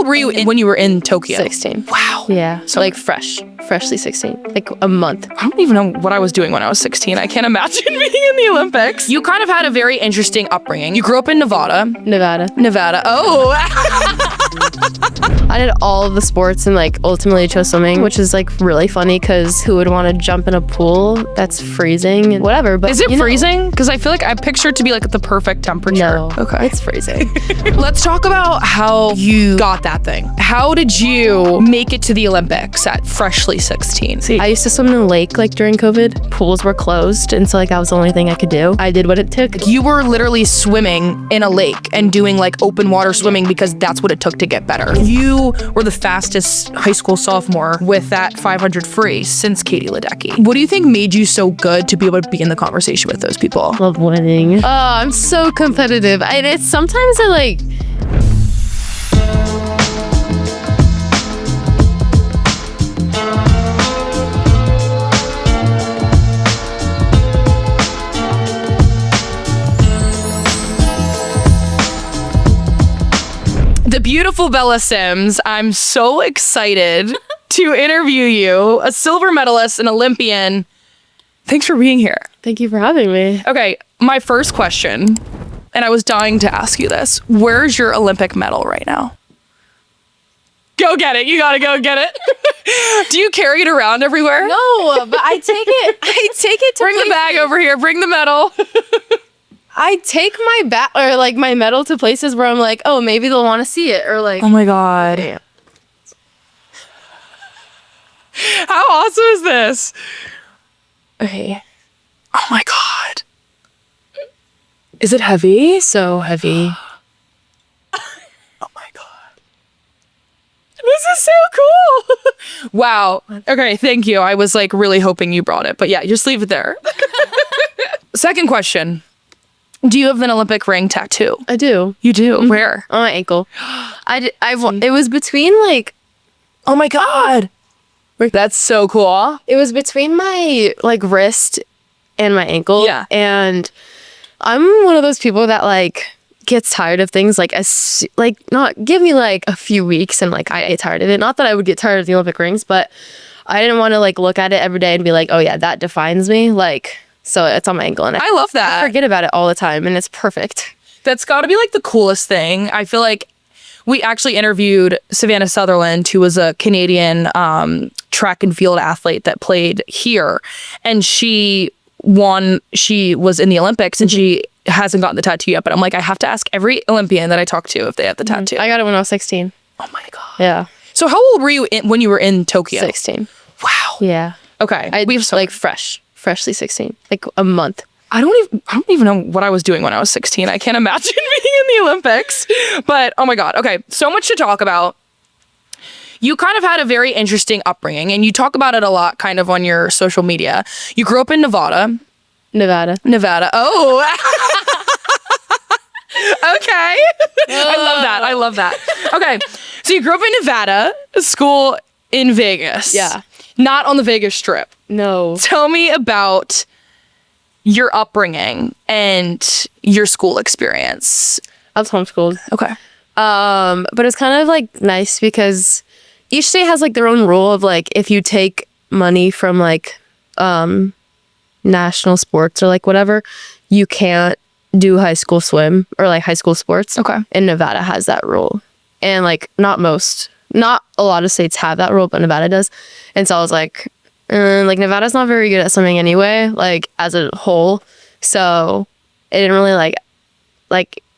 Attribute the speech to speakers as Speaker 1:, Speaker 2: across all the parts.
Speaker 1: old were you when you were in Tokyo?
Speaker 2: 16.
Speaker 1: Wow.
Speaker 2: Yeah. So like freshly 16. Like a month.
Speaker 1: I don't even know what I was doing when I was 16. I can't imagine being in the Olympics. You kind of had a very interesting upbringing. You grew up in Nevada. Nevada. Oh.
Speaker 2: I did all of the sports and like ultimately chose swimming, which is like really funny because who would want to jump in a pool that's freezing and whatever. But
Speaker 1: is it freezing? Because I feel like I picture it to be like the perfect temperature.
Speaker 2: No.
Speaker 1: Okay.
Speaker 2: It's freezing.
Speaker 1: Let's talk about how you got that thing. How did you make it to the Olympics at freshly 16?
Speaker 2: I used to swim in a lake like during COVID. Pools were closed, and so like that was the only thing I could do. I did what it took.
Speaker 1: You were literally swimming in a lake and doing like open water swimming because that's what it took to get better. You were the fastest high school sophomore with that 500 free since Katie Ledecky. What do you think made you so good to be able to be in the conversation with those people?
Speaker 2: Love winning. Oh, I'm so competitive. And it's sometimes I like...
Speaker 1: The beautiful Bella Sims, I'm so excited to interview you, a silver medalist, an Olympian. Thanks for being here.
Speaker 2: Thank you for having me.
Speaker 1: Okay, my first question, and I was dying to ask you this. Where's your Olympic medal right now? Go get it. You gotta go get it. Do you carry it around everywhere?
Speaker 2: No, but I take it. I take it to
Speaker 1: Bring the bag over here. Bring the medal.
Speaker 2: I take my medal to places where I'm like, oh, maybe they'll want to see it, or like.
Speaker 1: Oh my God. Damn. How awesome is this?
Speaker 2: Okay.
Speaker 1: Oh my God. Is it heavy?
Speaker 2: So heavy.
Speaker 1: Oh my God. This is so cool. Wow. Okay, thank you. I was like really hoping you brought it, but yeah, just leave it there. Second question. Do you have an Olympic ring tattoo?
Speaker 2: I do.
Speaker 1: You do? Mm-hmm. Where?
Speaker 2: On my ankle. It was between like...
Speaker 1: Oh my God. That's so cool.
Speaker 2: It was between my like wrist and my ankle.
Speaker 1: Yeah.
Speaker 2: And I'm one of those people that like gets tired of things not give me like a few weeks and like I get tired of it. Not that I would get tired of the Olympic rings, but I didn't want to like look at it every day and be like, oh yeah, that defines me. Like... So it's on my ankle, and
Speaker 1: I love that.
Speaker 2: I forget about it all the time, and it's perfect.
Speaker 1: That's got to be like the coolest thing. I feel like we actually interviewed Savannah Sutherland, who was a Canadian track and field athlete that played here, and she won. She was in the Olympics, and she hasn't gotten the tattoo yet. But I'm like, I have to ask every Olympian that I talk to if they have the tattoo.
Speaker 2: I got it when I was 16.
Speaker 1: Oh my God.
Speaker 2: Yeah.
Speaker 1: So how old were you when you were in Tokyo?
Speaker 2: 16.
Speaker 1: Wow.
Speaker 2: Yeah.
Speaker 1: Okay.
Speaker 2: We have like freshly 16, like a month.
Speaker 1: I don't even know what I was doing when I was 16. I can't imagine being in the Olympics. But oh my God. Okay, so much to talk about. You kind of had a very interesting upbringing, and you talk about it a lot kind of on your social media. You grew up in Nevada. Oh. Okay. I love that. Okay. So you grew up in Nevada, school in Vegas.
Speaker 2: Yeah.
Speaker 1: Not on the Vegas Strip.
Speaker 2: No.
Speaker 1: Tell me about your upbringing and your school experience.
Speaker 2: I was homeschooled.
Speaker 1: Okay.
Speaker 2: But it's kind of like nice because each state has like their own rule of like if you take money from like national sports or like whatever, you can't do high school swim or like high school sports.
Speaker 1: Okay.
Speaker 2: And Nevada has that rule. And like not a lot of states have that rule, but Nevada does. And so I was like Nevada's not very good at swimming anyway, like as a whole. So it didn't really like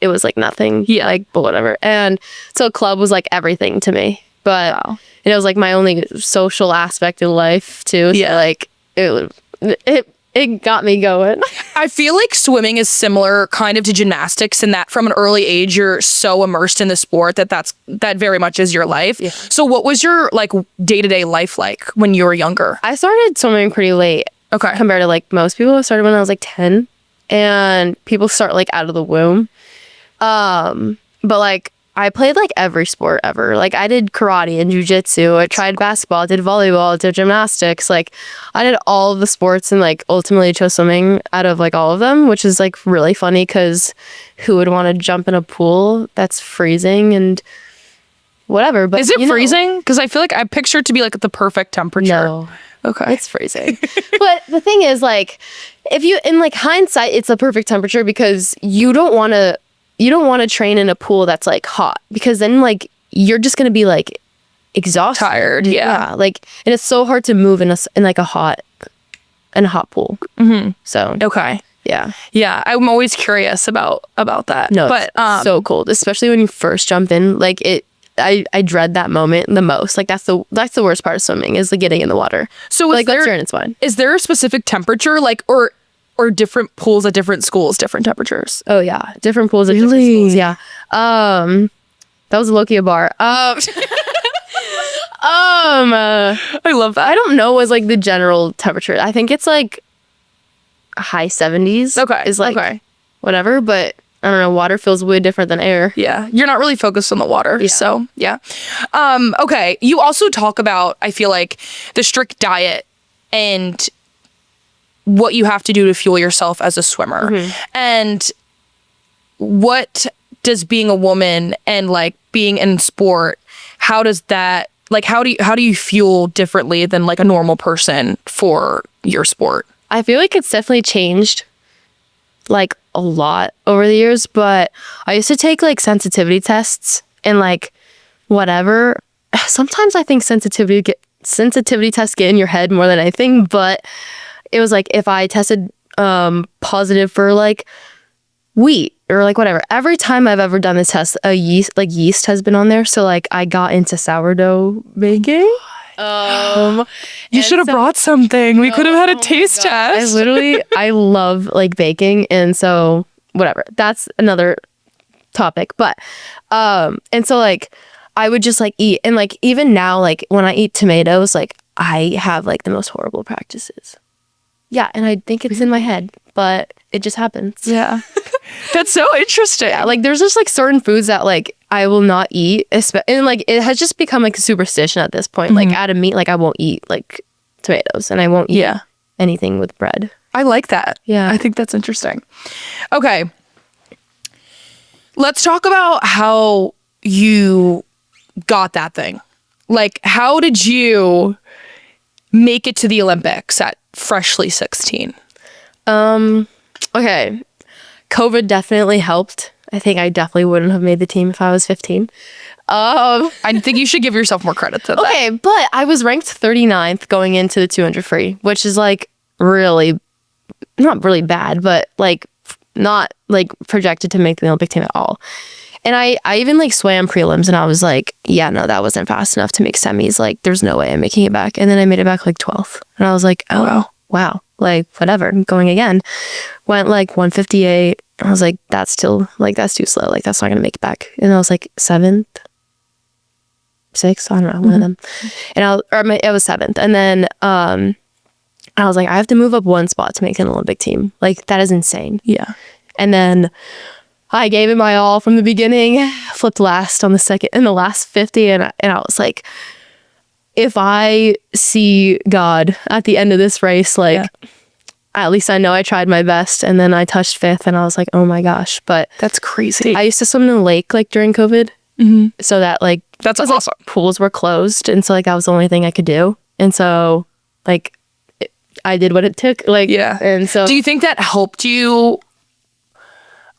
Speaker 2: it was like nothing.
Speaker 1: Yeah.
Speaker 2: Like, but whatever. And so club was like everything to me. But
Speaker 1: wow.
Speaker 2: And it was like my only social aspect in life too. So
Speaker 1: yeah.
Speaker 2: Like it got me going.
Speaker 1: I feel like swimming is similar kind of to gymnastics in that from an early age, you're so immersed in the sport that very much is your life. Yeah. So what was your like day-to-day life like when you were younger?
Speaker 2: I started swimming pretty late.
Speaker 1: Okay.
Speaker 2: Compared to like most people. I started when I was like 10 and people start like out of the womb. But like I played like every sport ever. Like I did karate and jujitsu. I tried basketball, I did volleyball, I did gymnastics. Like I did all of the sports and like ultimately chose swimming out of like all of them, which is like really funny because who would want to jump in a pool that's freezing and whatever. But
Speaker 1: Is it
Speaker 2: you know,
Speaker 1: freezing? Because I feel like I picture it to be like the perfect temperature.
Speaker 2: No.
Speaker 1: Okay.
Speaker 2: It's freezing. But the thing is, like, if you, in like hindsight, it's a perfect temperature because you don't want to train in a pool that's like hot, because then like you're just going to be like exhausted.
Speaker 1: Tired. Yeah.
Speaker 2: Like, and it's so hard to move in like a hot pool. Mm-hmm. So,
Speaker 1: Okay.
Speaker 2: yeah.
Speaker 1: Yeah. I'm always curious about that.
Speaker 2: No,
Speaker 1: but
Speaker 2: it's so cold, especially when you first jump in. Like I dread that moment the most. Like that's the worst part of swimming, is like getting in the water.
Speaker 1: So
Speaker 2: like once you're in, it's fine.
Speaker 1: Is there a specific temperature, like, or different pools at different schools, different temperatures?
Speaker 2: Oh yeah, different pools at different schools. Yeah. That was low-key a bar.
Speaker 1: I love that.
Speaker 2: I don't know what's like the general temperature. I think it's like high 70s.
Speaker 1: Okay.
Speaker 2: Is like whatever, but I don't know. Water feels way different than air.
Speaker 1: Yeah. You're not really focused on the water.
Speaker 2: Yeah.
Speaker 1: So yeah. Okay. You also talk about, I feel like, the strict diet and what you have to do to fuel yourself as a swimmer. Mm-hmm. And what does being a woman and like being in sport, how does that, like, how do you fuel differently than like a normal person for your sport?
Speaker 2: I feel like it's definitely changed like a lot over the years, but I used to take like sensitivity tests and like whatever. Sometimes I think sensitivity tests get in your head more than anything, but it was like if I tested positive for like wheat or like whatever, every time I've ever done this test, yeast has been on there. So like I got into sourdough baking.
Speaker 1: You should have brought something. We could have had a taste test.
Speaker 2: I love like baking, and so whatever. That's another topic. But and so like I would just like eat, and like even now, like when I eat tomatoes, like I have like the most horrible practices. Yeah, and I think it's in my head, but it just happens.
Speaker 1: Yeah. That's so interesting.
Speaker 2: Yeah, like there's just like certain foods that like I will not eat, and like it has just become like a superstition at this point. Mm-hmm. Like out of meat, like I won't eat like tomatoes, and I won't eat anything with bread.
Speaker 1: I like that.
Speaker 2: Yeah,
Speaker 1: I think that's interesting. Okay, let's talk about how you got that thing. Like, how did you make it to the Olympics at freshly 16?
Speaker 2: Okay. COVID definitely helped. I think I definitely wouldn't have made the team if I was 15.
Speaker 1: I think you should give yourself more credit to that.
Speaker 2: Okay, but I was ranked 39th going into the 200 free, which is like really, not really bad, but like not like projected to make the Olympic team at all. And I even like swam prelims, and I was like, yeah, no, that wasn't fast enough to make semis. Like, there's no way I'm making it back. And then I made it back like 12th. And I was like, oh, wow. Like, whatever, I'm going again. Went like 158. I was like, that's too slow. Like, that's not going to make it back. And I was like 7th, 6th, I don't know, one of them. And I was 7th. And then I was like, I have to move up one spot to make an Olympic team. Like, that is insane.
Speaker 1: Yeah.
Speaker 2: And then I gave it my all from the beginning, flipped last on the last 50. And I was like, if I see God at the end of this race, like, at least I know I tried my best. And then I touched 5th, and I was like, oh my gosh. But
Speaker 1: that's crazy.
Speaker 2: I used to swim in the lake like during COVID.
Speaker 1: Mm-hmm.
Speaker 2: So that like,
Speaker 1: that's awesome.
Speaker 2: Like, pools were closed. And so like, that was the only thing I could do. And so like, I did what it took. Like,
Speaker 1: yeah.
Speaker 2: And so,
Speaker 1: do you think that helped you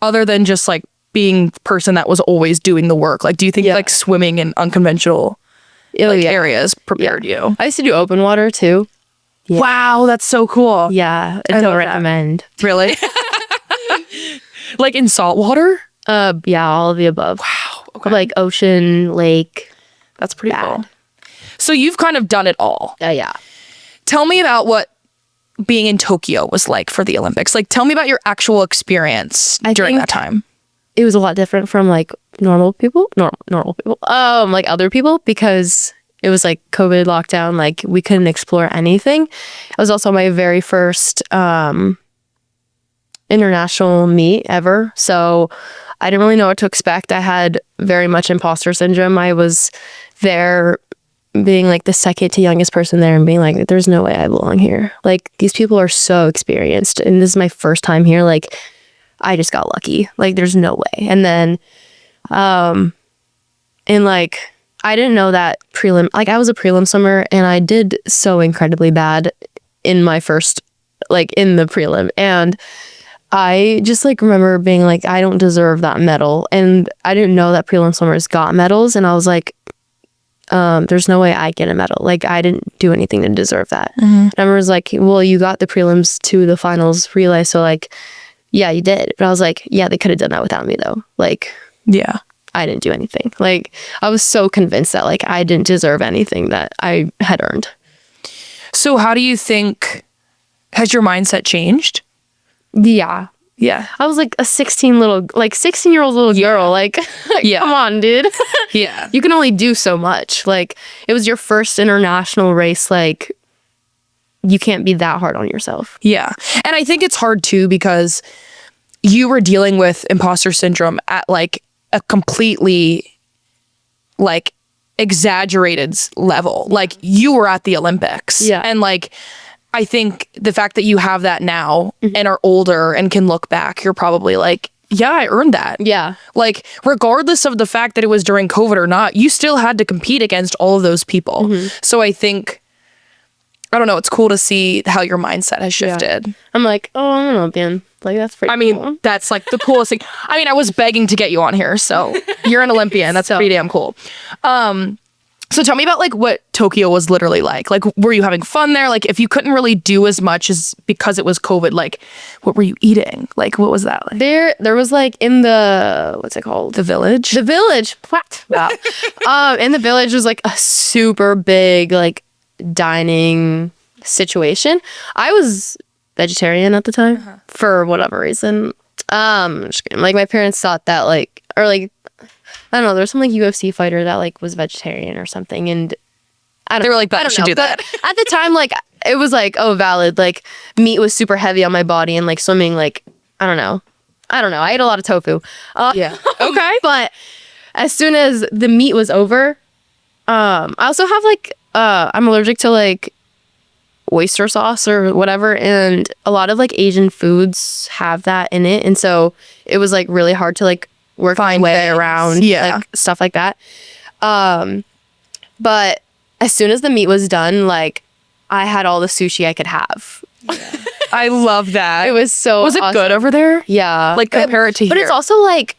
Speaker 1: other than just like being the person that was always doing the work? Like, do you think like swimming in unconventional areas prepared you?
Speaker 2: I used to do open water too.
Speaker 1: Yeah. Wow, that's so cool.
Speaker 2: Yeah, I don't recommend.
Speaker 1: Really? Like in salt water?
Speaker 2: Yeah, all of the above.
Speaker 1: Wow. Okay.
Speaker 2: Like ocean, lake.
Speaker 1: That's pretty cool. So you've kind of done it all.
Speaker 2: Yeah.
Speaker 1: Tell me about what being in Tokyo was like for the Olympics. Like, tell me about your actual experience during that time.
Speaker 2: It was a lot different from like normal people, like other people, because it was like COVID lockdown. Like, we couldn't explore anything. It was also my very first international meet ever. So I didn't really know what to expect. I had very much imposter syndrome. I was there being like the second to youngest person there and being like, there's no way I belong here. Like, these people are so experienced, and this is my first time here. Like, I just got lucky. Like, there's no way. And then and like I didn't know that prelim, like I was a prelim swimmer and I did so incredibly bad in my first, like in the prelim. And I just like remember being like, I don't deserve that medal. And I didn't know that prelim swimmers got medals. And I was like, there's no way I get a medal. Like I didn't do anything to deserve that. And I was like, well, you got the prelims to the finals relay. So like, yeah, you did. But I was like, yeah, they could have done that without me though. Like,
Speaker 1: Yeah.
Speaker 2: I didn't do anything. Like I was so convinced that like I didn't deserve anything that I had earned.
Speaker 1: So how do you think, has your mindset changed?
Speaker 2: Yeah.
Speaker 1: Yeah.
Speaker 2: I was like a 16-year-old little girl. Like,
Speaker 1: Yeah.
Speaker 2: come on, dude.
Speaker 1: Yeah.
Speaker 2: You can only do so much. Like, it was your first international race. Like, you can't be that hard on yourself.
Speaker 1: Yeah. And I think it's hard too because you were dealing with imposter syndrome at like a completely like exaggerated level. Like you were at the Olympics.
Speaker 2: Yeah.
Speaker 1: And like I think the fact that you have that now and are older and can look back, you're probably like, yeah, I earned that.
Speaker 2: Yeah.
Speaker 1: Like, regardless of the fact that it was during COVID or not, you still had to compete against all of those people. So I think, I don't know, it's cool to see how your mindset has shifted.
Speaker 2: I'm like, oh, I'm an Olympian. Like, that's pretty
Speaker 1: I mean,
Speaker 2: cool.
Speaker 1: that's like the coolest thing. I mean, I was begging to get you on here, so you're an Olympian. That's pretty damn cool. So tell me about like what Tokyo was literally like. Like, were you having fun there? Like, if you couldn't really do as much as because it was COVID, like, what were you eating? Like, what was that like?
Speaker 2: There was like in the, what's it called?
Speaker 1: The village?
Speaker 2: The village. What? Wow. In the village was like a super big like dining situation. I was vegetarian at the time for whatever reason. Just kidding. Like my parents thought that like, or like, I don't know, there was some like UFC fighter that like was vegetarian or something, and I don't.
Speaker 1: They were like,
Speaker 2: I
Speaker 1: "Bet
Speaker 2: don't
Speaker 1: should
Speaker 2: know.
Speaker 1: do that."
Speaker 2: But at the time, like it was like, oh, valid. Like meat was super heavy on my body, and like swimming, like I don't know. I ate a lot of tofu.
Speaker 1: Yeah. Okay.
Speaker 2: But as soon as the meat was over, I also have like I'm allergic to like oyster sauce or whatever, and a lot of like Asian foods have that in it, and so it was like really hard to like work my way around like stuff like that. But as soon as the meat was done, like I had all the sushi I could have.
Speaker 1: I love that.
Speaker 2: It was so
Speaker 1: Was it
Speaker 2: awesome.
Speaker 1: good over there?
Speaker 2: Yeah.
Speaker 1: Like compare it to
Speaker 2: But
Speaker 1: here.
Speaker 2: it's also like,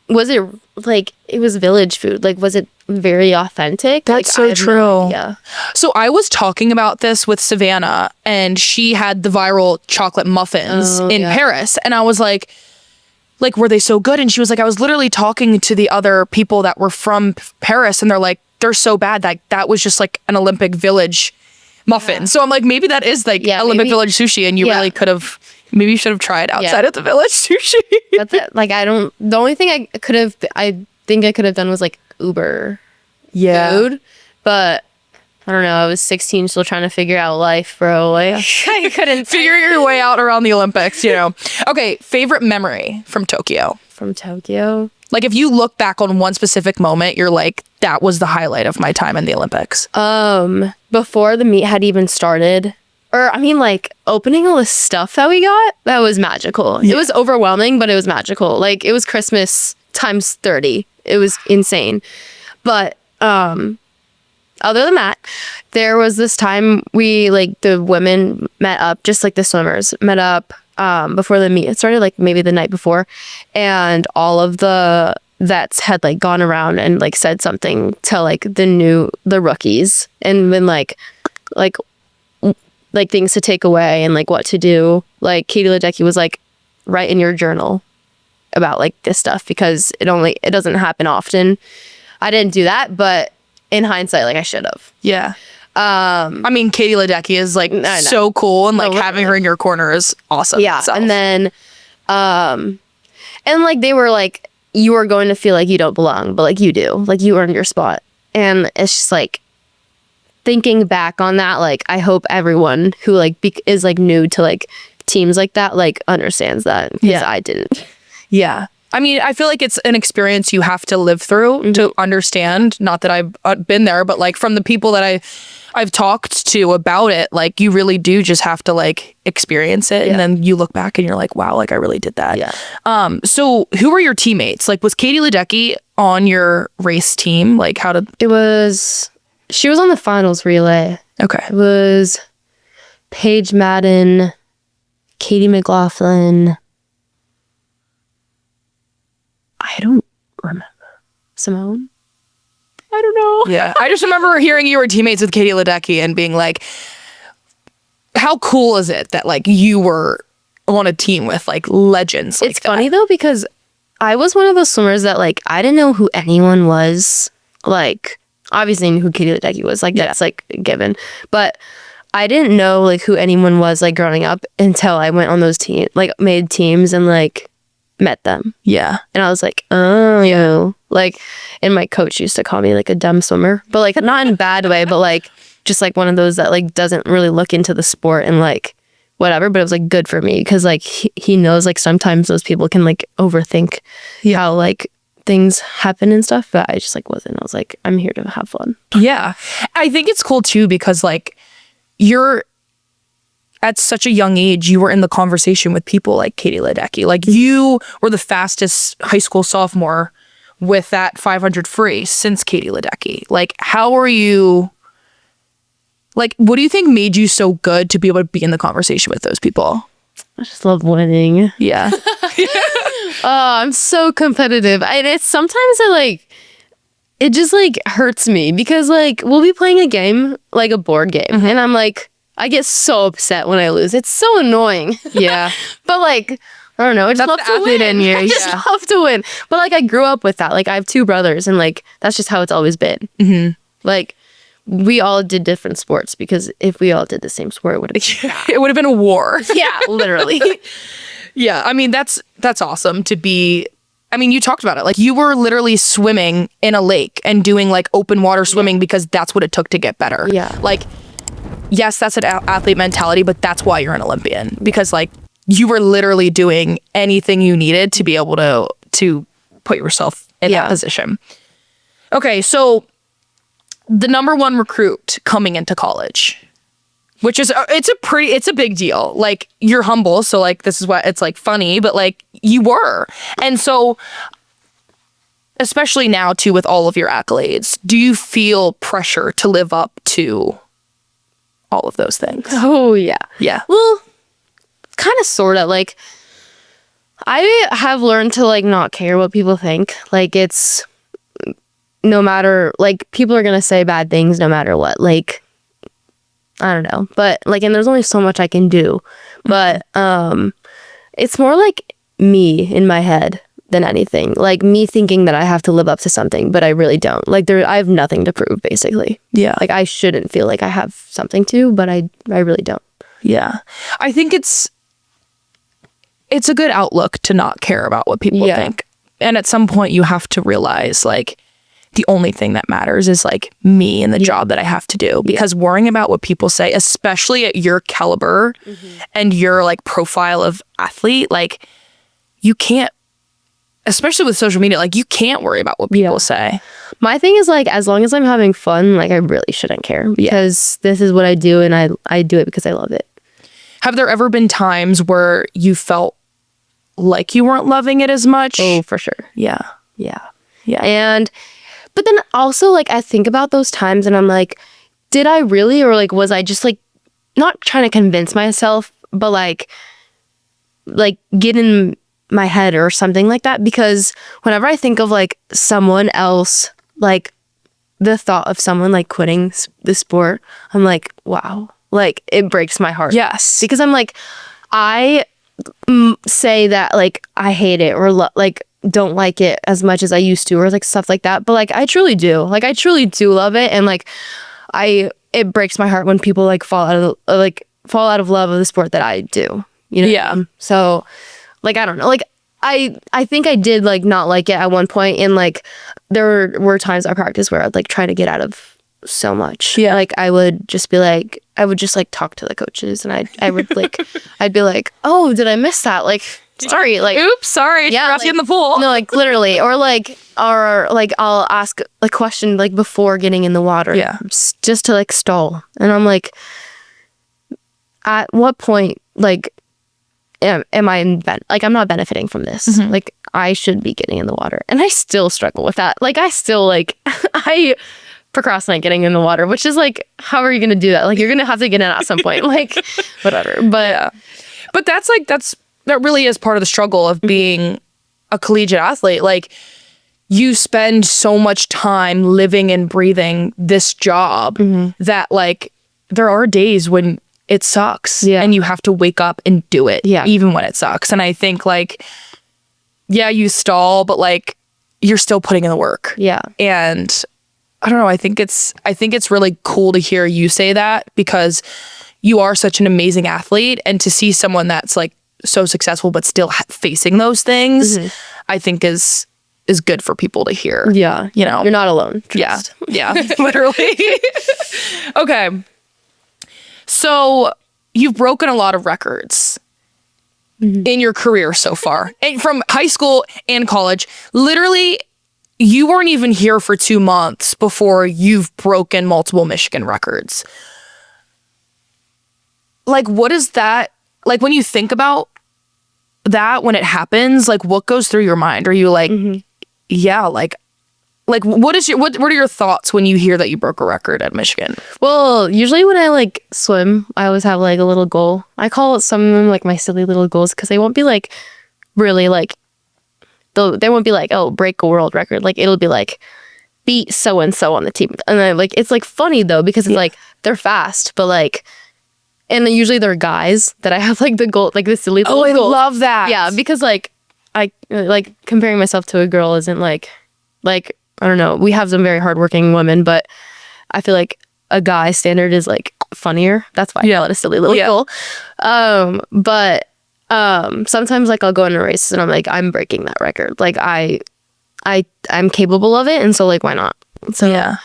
Speaker 2: was it like, it was village food? Like, was it very authentic?
Speaker 1: That's
Speaker 2: like,
Speaker 1: so
Speaker 2: I have
Speaker 1: true.
Speaker 2: No idea.
Speaker 1: So I was talking about this with Savannah, and she had the viral chocolate muffins in Paris, and I was like, were they so good? And she was like, I was literally talking to the other people that were from Paris, and they're like, they're so bad. Like that was just like an Olympic Village muffin. Yeah. So I'm like, maybe that is like Olympic Village sushi, and you really could have. Maybe you should have tried outside of the Village sushi.
Speaker 2: That's it. Like the only thing I think I could have done was like Uber food, but I don't know. I was 16, still trying to figure out life, bro. Like I couldn't
Speaker 1: figure your way out around the Olympics, you know. Okay, favorite memory from Tokyo.
Speaker 2: From Tokyo.
Speaker 1: Like if you look back on one specific moment, you're like, that was the highlight of my time in the Olympics.
Speaker 2: Before the meet had even started, or I mean like opening all the stuff that we got, that was magical. It was overwhelming, but it was magical. Like it was Christmas times 30. It was insane. But other than that, there was this time we like the women met up, just like the swimmers met up before the meet. It started like maybe the night before, and all of the vets had like gone around and like said something to like the rookies, and been like things to take away and like what to do. Like Katie Ledecky was like, write in your journal about like this stuff because it doesn't happen often. I didn't do that, but in hindsight, like I should have.
Speaker 1: Yeah. I mean, Katie Ledecky is like so cool, and like having her in your corner is awesome.
Speaker 2: Yeah.
Speaker 1: itself.
Speaker 2: And then, and like they were like, you are going to feel like you don't belong, but like you do, like you earned your spot. And it's just like thinking back on that, like I hope everyone who like is like new to like teams like that, like understands that because I didn't.
Speaker 1: Yeah. I mean, I feel like it's an experience you have to live through to understand. Not that I've been there, but like from the people that I've talked to about it, like you really do just have to like experience it. And then you look back and you're like, wow, like I really did that.
Speaker 2: Yeah.
Speaker 1: So who were your teammates? Like, was Katie Ledecky on your race team? Like, how did...
Speaker 2: She was on the finals relay.
Speaker 1: Okay.
Speaker 2: It was Paige Madden, Katie McLaughlin. I don't remember. Simone? I don't know.
Speaker 1: Yeah. I just remember hearing you were teammates with Katie Ledecky and being like, how cool is it that like you were on a team with like legends like
Speaker 2: It's funny though, because I was one of those swimmers that like, I didn't know who anyone was. Like, obviously I knew who Katie Ledecky was. Like, that's like a given. But I didn't know like who anyone was like growing up until I went on those teams, like made teams and like met them.
Speaker 1: Yeah.
Speaker 2: And I was like, oh, yo. Like, and my coach used to call me like a dumb swimmer, but like not in a bad way, but like just like one of those that like doesn't really look into the sport and like whatever. But it was like good for me because like he knows like sometimes those people can like overthink how like things happen and stuff. But I just like wasn't. I was like, I'm here to have fun.
Speaker 1: Yeah. I think it's cool too because like you're at such a young age, you were in the conversation with people like Katie Ledecky. Like you were the fastest high school sophomore with that 500 free since Katie Ledecky. Like, how are you? Like, what do you think made you so good to be able to be in the conversation with those people?
Speaker 2: I just love winning.
Speaker 1: Yeah.
Speaker 2: I'm so competitive. And it's sometimes it just like hurts me because like we'll be playing a game, like a board game, and I'm like, I get so upset when I lose. It's so annoying.
Speaker 1: Yeah.
Speaker 2: But like, I don't know. I just love to win.
Speaker 1: in you.
Speaker 2: I just love to win. But like, I grew up with that. Like, I have two brothers, and like, that's just how it's always been. Like, we all did different sports because if we all did the same sport, it would have
Speaker 1: It would have been a war.
Speaker 2: yeah, literally.
Speaker 1: Yeah. I mean, that's awesome to be. I mean, you talked about it. Like, you were literally swimming in a lake and doing like open water swimming because that's what it took to get better.
Speaker 2: Yeah.
Speaker 1: Like, yes, that's an athlete mentality, but that's why you're an Olympian because like you were literally doing anything you needed to be able to put yourself in that position. Okay, so the number one recruit coming into college, which is it's a big deal. Like, you're humble, so like this is what it's like funny, but like you were. And so especially now too with all of your accolades, do you feel pressure to live up to all of those things?
Speaker 2: Oh, yeah.
Speaker 1: Yeah.
Speaker 2: Well, kind of, sort of. Like, I have learned to, like, not care what people think. Like, it's no matter, like, people are going to say bad things no matter what. Like, I don't know. But, like, and there's only so much I can do. But it's more like me in my head than anything. Like, me thinking that I have to live up to something, but I really don't. Like, I have nothing to prove, basically.
Speaker 1: Yeah.
Speaker 2: Like, I shouldn't feel like I have something to, but I really don't.
Speaker 1: Yeah. I think it's a good outlook to not care about what people think. And at some point you have to realize like the only thing that matters is like me and the job that I have to do, because worrying about what people say, especially at your caliber and your like profile of athlete, like you can't, especially with social media, like you can't worry about what people say.
Speaker 2: My thing is like, as long as I'm having fun, like I really shouldn't care because this is what I do and I do it because I love it.
Speaker 1: Have there ever been times where you felt like you weren't loving it as much?
Speaker 2: Oh, for sure.
Speaker 1: Yeah.
Speaker 2: Yeah.
Speaker 1: Yeah.
Speaker 2: But then also like I think about those times and I'm like, did I really, or like was I just like not trying to convince myself, but like get in my head or something like that? Because whenever I think of like someone else, like the thought of someone like quitting the sport, I'm like, wow, like it breaks my heart.
Speaker 1: Yes.
Speaker 2: Because I'm like, I say that like I hate it or like don't like it as much as I used to or like stuff like that, but like I truly do. Like I truly do love it, and like it breaks my heart when people like fall out of love of the sport that I do. You know?
Speaker 1: Yeah.
Speaker 2: So like I don't know. Like I think I did like not like it at one point, and like there were times I practiced where I'd like try to get out of so much.
Speaker 1: Yeah.
Speaker 2: Like I would just like talk to the coaches, and I would like I'd be like, oh, did I miss that? Like sorry, like,
Speaker 1: oops, sorry,
Speaker 2: Yeah,
Speaker 1: forgot to get in the pool.
Speaker 2: no, like literally, or like I'll ask a question like before getting in the water,
Speaker 1: Yeah.
Speaker 2: just to like stall, and I'm like, at what point, like, am I like, I'm not benefiting from this? Like, I should be getting in the water, and I still struggle with that. Like, I still like I procrastinate getting in the water, which is like, how are you gonna do that? Like, you're gonna have to get in at some point, like, whatever. But
Speaker 1: Yeah. But that really is part of the struggle of being a collegiate athlete. Like, you spend so much time living and breathing this job that, like, there are days when it sucks and you have to wake up and do it, even when it sucks. And I think, like, yeah, you stall, but like, you're still putting in the work.
Speaker 2: Yeah.
Speaker 1: And I don't know, I think it's really cool to hear you say that, because you are such an amazing athlete, and to see someone that's like so successful but still facing those things, I think is good for people to hear.
Speaker 2: Yeah.
Speaker 1: You know,
Speaker 2: You're not alone. Trust.
Speaker 1: Yeah, literally. Okay. So you've broken a lot of records in your career so far, and from high school and college. Literally, you weren't even here for 2 months before you've broken multiple Michigan records. Like, what is that? Like, when you think about that, when it happens, like, what goes through your mind? Are you like, yeah, like what are your thoughts when you hear that you broke a record at Michigan?
Speaker 2: Well, usually when I like swim, I always have like a little goal. I call it some of them like my silly little goals, because they won't be like really like, they won't be like, oh, break a world record. Like, it'll be like, beat so and so on the team. And then like, it's like funny though, because it's like, they're fast, but like, and then usually they're guys that I have like the goal, like the silly little goal.
Speaker 1: I love that.
Speaker 2: Yeah, because like, I like comparing myself to a girl isn't like I don't know. We have some very hardworking women, but I feel like a guy standard is like funnier. That's why I call it a silly little goal. But sometimes like I'll go in a race and I'm like, I'm breaking that record. Like I'm capable of it, and so like, why not? So
Speaker 1: Yeah.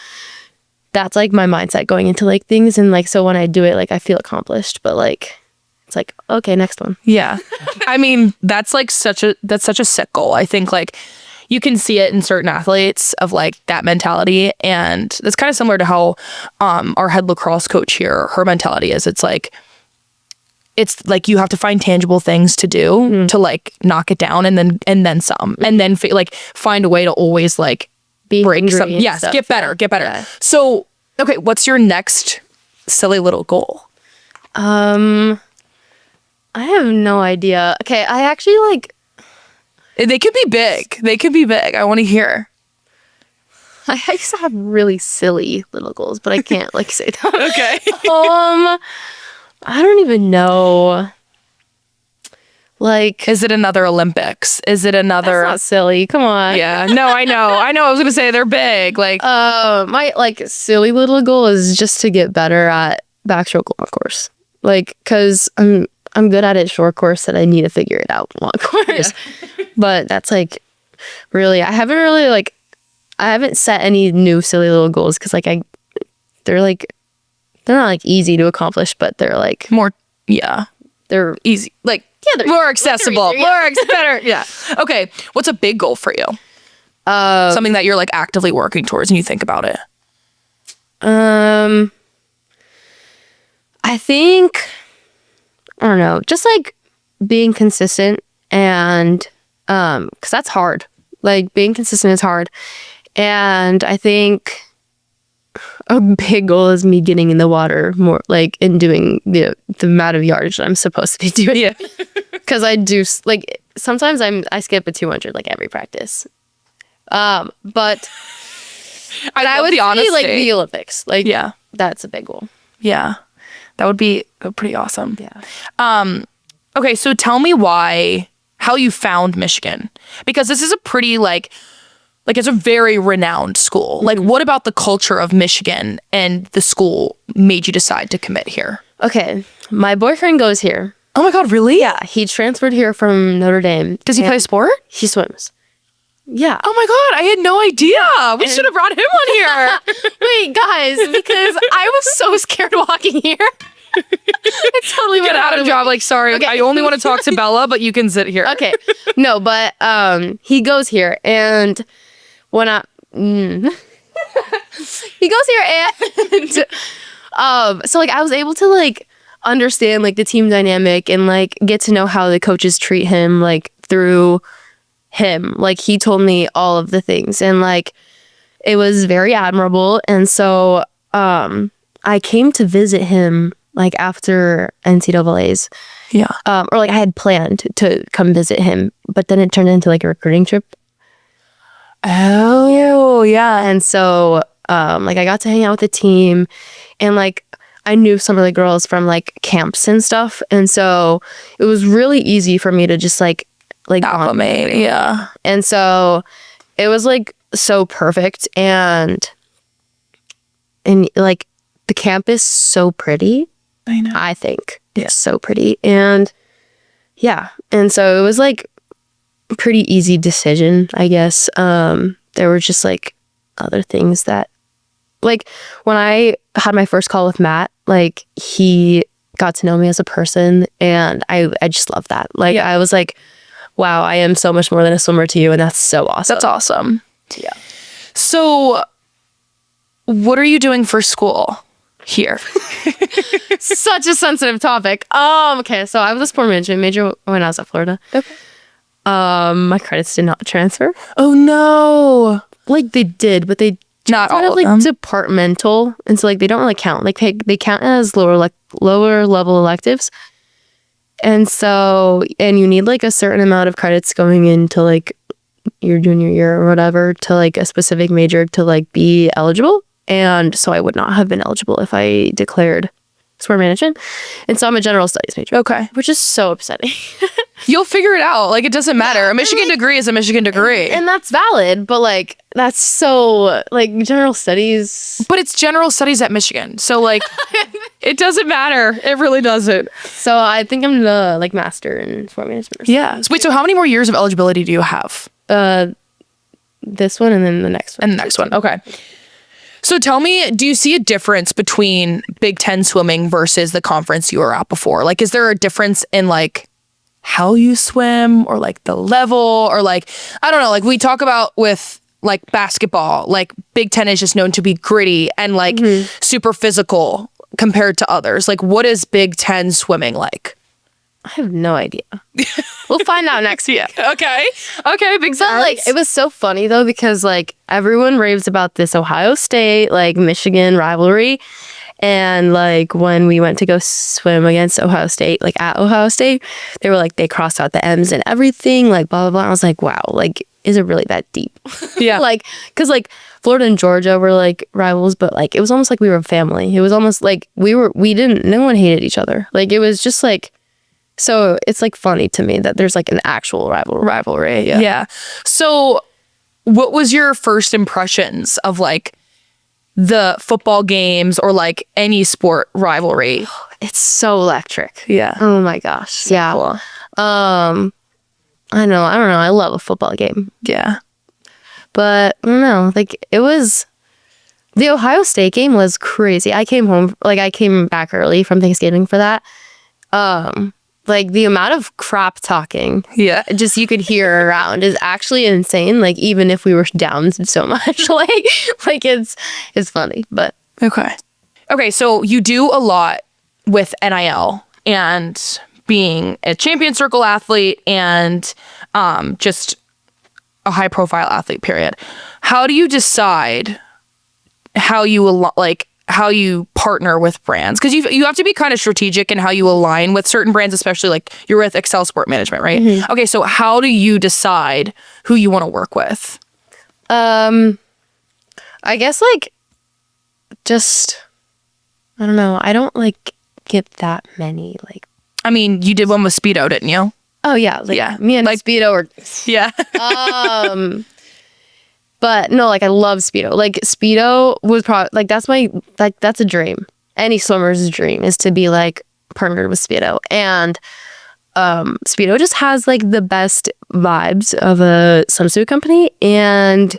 Speaker 2: that's like my mindset going into like things, and like, so when I do it, like, I feel accomplished, but like, it's like, okay, next one.
Speaker 1: Yeah. I mean, that's such a sick goal. I think like you can see it in certain athletes of like that mentality. And that's kind of similar to how our head lacrosse coach here, her mentality is. It's like you have to find tangible things to do to like knock it down, and then some, and then like find a way to always like break some. Yes, stuff. Get better. Yeah. So, okay, what's your next silly little goal?
Speaker 2: I have no idea. Okay, I actually like...
Speaker 1: They could be big. I want to hear.
Speaker 2: I used to have really silly little goals, but I can't like say them.
Speaker 1: Okay.
Speaker 2: I don't even know. Like,
Speaker 1: is it another Olympics? Is it another?
Speaker 2: That's not silly. Come on.
Speaker 1: Yeah. No, I know. I was gonna say they're big. Like,
Speaker 2: my like silly little goal is just to get better at backstroke long course. Like, cause I'm good at it short course, and I need to figure it out long course. Yeah. But that's like, really, I haven't set any new silly little goals, because like they're not like easy to accomplish, but they're like
Speaker 1: more, yeah,
Speaker 2: they're
Speaker 1: easy, like, yeah, they're more accessible, better. Yeah. Okay. What's a big goal for you? Something that you're like actively working towards and you think about it.
Speaker 2: I think, I don't know, just like being consistent, and because that's hard. Like, being consistent is hard. And I think a big goal is me getting in the water more, like, and doing the amount of yardage that I'm supposed to be doing.
Speaker 1: Yeah.
Speaker 2: Because I do, like, sometimes I skip a 200 like every practice. But I would say like the Olympics. Like, yeah, that's a big goal.
Speaker 1: Yeah. That would be pretty awesome.
Speaker 2: Yeah.
Speaker 1: Okay, so tell me how you found Michigan, because this is a pretty like it's a very renowned school. Like, what about the culture of Michigan and the school made you decide to commit here?
Speaker 2: Okay, my boyfriend goes here.
Speaker 1: Oh my God, really?
Speaker 2: Yeah, he transferred here from Notre Dame.
Speaker 1: Does he play a sport?
Speaker 2: He swims. Yeah.
Speaker 1: Oh my God, I had no idea. We should have brought him on here.
Speaker 2: Wait, guys, because I was so scared walking here. It's totally
Speaker 1: Get out of job. Like, sorry,
Speaker 2: Okay.
Speaker 1: I only want to talk to Bella, but you can sit here.
Speaker 2: Okay. No, but he goes here, and when he goes here, and so like I was able to like understand like the team dynamic and like get to know how the coaches treat him like through him. Like he told me all of the things, and like it was very admirable. And so I came to visit him like after NCAA's.
Speaker 1: Yeah.
Speaker 2: Or like I had planned to come visit him, but then it turned into like a recruiting trip.
Speaker 1: Oh, yeah.
Speaker 2: And so like I got to hang out with the team, and like I knew some of the girls from like camps and stuff. And so it was really easy for me to just like
Speaker 1: Acclimate. Yeah.
Speaker 2: And so it was like so perfect, and like the camp is so pretty.
Speaker 1: I know.
Speaker 2: I think it's so pretty. And yeah. And so it was like a pretty easy decision, I guess. There were just like other things that like when I had my first call with Matt, like he got to know me as a person, and I just love that. Like I was like, wow, I am so much more than a swimmer to you, and that's so awesome.
Speaker 1: That's awesome.
Speaker 2: Yeah.
Speaker 1: So what are you doing for school here?
Speaker 2: Such a sensitive topic. Okay, so I was a sport management major when I was at Florida.
Speaker 1: Okay.
Speaker 2: My credits did not transfer.
Speaker 1: Oh, no.
Speaker 2: Like they did, but they
Speaker 1: Not
Speaker 2: kind
Speaker 1: all
Speaker 2: of
Speaker 1: of
Speaker 2: like
Speaker 1: them.
Speaker 2: departmental, and so like they don't really count. Like they count as lower level electives. And so, and you need like a certain amount of credits going into like your junior year or whatever to like a specific major to like be eligible. And so I would not have been eligible if I declared sport management. And so I'm a general studies major.
Speaker 1: Okay.
Speaker 2: Which is so upsetting.
Speaker 1: You'll figure it out. Like, it doesn't matter. A Michigan degree is a Michigan degree.
Speaker 2: And that's valid, but like that's so like general studies.
Speaker 1: But it's general studies at Michigan. So, like, it doesn't matter. It really doesn't.
Speaker 2: So I think I'm the like master in sport management. Or something.
Speaker 1: Yeah. So, wait, so how many more years of eligibility do you have?
Speaker 2: This one and then the next one.
Speaker 1: And the next one. Okay. So tell me, do you see a difference between Big Ten swimming versus the conference you were at before? Like, is there a difference in like how you swim or like the level or like, I don't know, like we talk about with like basketball, like Big Ten is just known to be gritty and like super physical compared to others. Like, what is Big Ten swimming like?
Speaker 2: I have no idea. We'll find out next week.
Speaker 1: Okay. Big
Speaker 2: But like it was so funny though, because like everyone raves about this Ohio State like Michigan rivalry, and like when we went to go swim against Ohio State, like at Ohio State, they were like they crossed out the M's and everything, like blah blah blah. I was like, wow, like is it really that deep?
Speaker 1: Yeah.
Speaker 2: Like because like Florida and Georgia were like rivals, but like it was almost like we were a family. It was almost like no one hated each other. Like it was just like. So it's like funny to me that there's like an actual rivalry.
Speaker 1: Yeah. So what was your first impressions of like the football games or like any sport rivalry?
Speaker 2: It's so electric.
Speaker 1: Yeah.
Speaker 2: Oh my gosh. Yeah.
Speaker 1: Cool.
Speaker 2: I don't know. I love a football game.
Speaker 1: Yeah.
Speaker 2: But I don't know. Like it was the Ohio State game was crazy. I came back early from Thanksgiving for that. Like the amount of crap talking, just you could hear around is actually insane. Like even if we were down so much, like it's funny. But
Speaker 1: okay. So you do a lot with NIL and being a champion circle athlete and just a high profile athlete. Period. How do you decide how you partner with brands? Because you have to be kind of strategic in how you align with certain brands, especially like you're with Excel Sport Management, right? Mm-hmm. Okay, so how do you decide who you want to work with?
Speaker 2: I guess like just I don't know. I don't like get that many like.
Speaker 1: I mean, you did one with Speedo, didn't you?
Speaker 2: Oh yeah, me and like Speedo are.
Speaker 1: Yeah.
Speaker 2: But no, like I love Speedo. Like Speedo was probably like that's a dream. Any swimmer's dream is to be like partnered with Speedo. And Speedo just has like the best vibes of a swimsuit company, and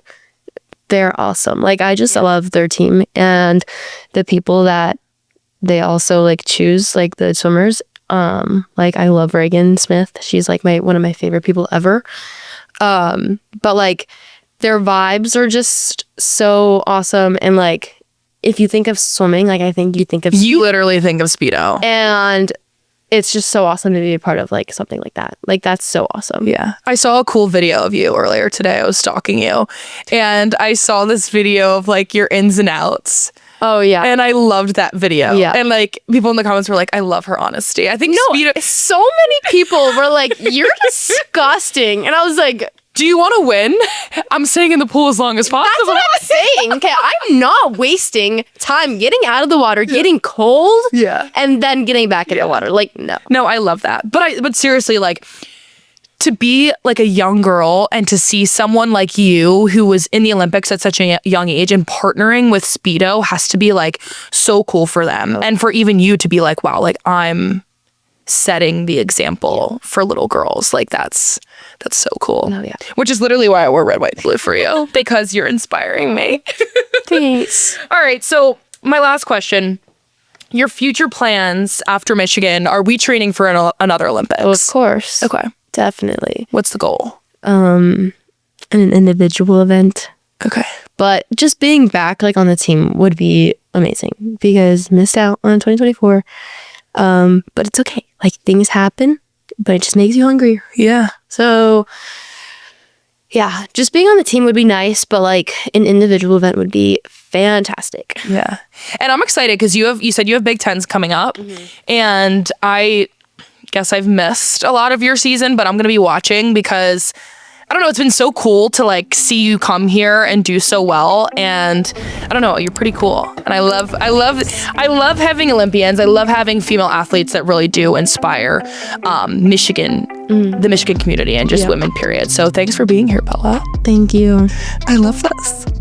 Speaker 2: they're awesome. Like I just love their team and the people that they also like choose like the swimmers. Like I love Reagan Smith. She's like one of my favorite people ever. But like their vibes are just so awesome. And like if you think of swimming, like I think you think of
Speaker 1: You literally think of Speedo.
Speaker 2: and it's just so awesome to be a part of like something like that. Like that's so awesome.
Speaker 1: Yeah. I saw a cool video of you earlier today. I was stalking you and I saw this video of like your ins and outs.
Speaker 2: Oh yeah.
Speaker 1: And I loved that video.
Speaker 2: Yeah.
Speaker 1: And like people in the comments were like, I love her honesty. I think Speedo.
Speaker 2: So many people were like, "You're disgusting," and I was like,
Speaker 1: Do you want to win? I'm staying in the pool as long as possible.
Speaker 2: "That's what I'm saying." Okay, I'm not wasting time getting out of the water, getting cold, and then getting back in the water. Like, no.
Speaker 1: No, I love that. But seriously, like to be like a young girl and to see someone like you who was in the Olympics at such a young age and partnering with Speedo has to be like so cool for them. And for even you to be like, wow, like I'm setting the example for little girls. Like that's so cool.
Speaker 2: Oh, yeah.
Speaker 1: Which is literally why I wore red, white, and blue for you, because you're inspiring me.
Speaker 2: Thanks.
Speaker 1: All right. So my last question, your future plans after Michigan, are we training for another Olympics?
Speaker 2: Oh, of course.
Speaker 1: Okay.
Speaker 2: Definitely.
Speaker 1: What's the goal?
Speaker 2: An individual event.
Speaker 1: Okay.
Speaker 2: But just being back like on the team would be amazing because missed out on 2024. But it's okay. Like things happen, but it just makes you hungrier.
Speaker 1: Yeah.
Speaker 2: So yeah, just being on the team would be nice, but like an individual event would be fantastic.
Speaker 1: Yeah. And I'm excited because you said you have Big Tens coming up, and I guess I've missed a lot of your season, but I'm going to be watching because I don't know, it's been so cool to like see you come here and do so well. And I don't know, you're pretty cool. And I love having Olympians. I love having female athletes that really do inspire Michigan, the Michigan community and just women, period. So thanks for being here, Bella.
Speaker 2: Thank you.
Speaker 1: I love this.